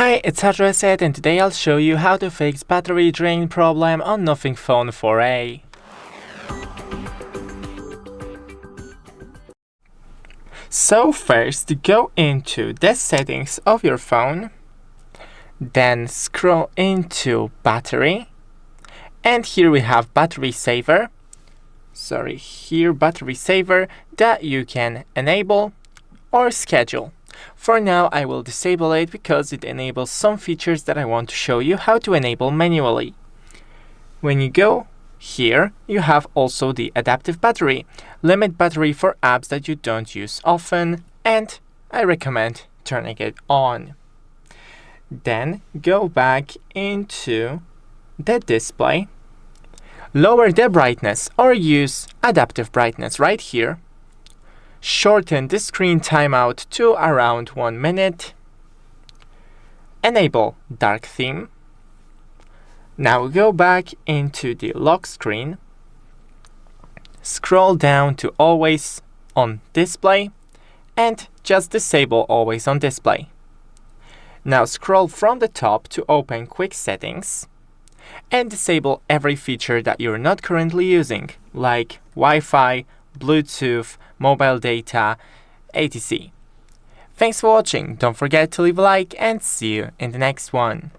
Hi, it's HardReset and today I'll show you how to fix battery drain problem on Nothing Phone 4a. So first, go into the settings of your phone, then scroll into battery, and here we have battery saver. Battery saver that you can enable or schedule. For now, I will disable it because it enables some features that I want to show you how to enable manually. When you go here, you have also the adaptive battery, limit battery for apps that you don't use often, and I recommend turning it on. Then go back into the display, lower the brightness or use adaptive brightness right here. Shorten the screen timeout to around 1 minute. Enable dark theme. Now go back into the lock screen. Scroll down to always on display and just disable always on display. Now scroll from the top to open quick settings and disable every feature that you're not currently using, like Wi-Fi, Bluetooth, mobile data, etc. Thanks for watching, don't forget to leave a like and see you in the next one.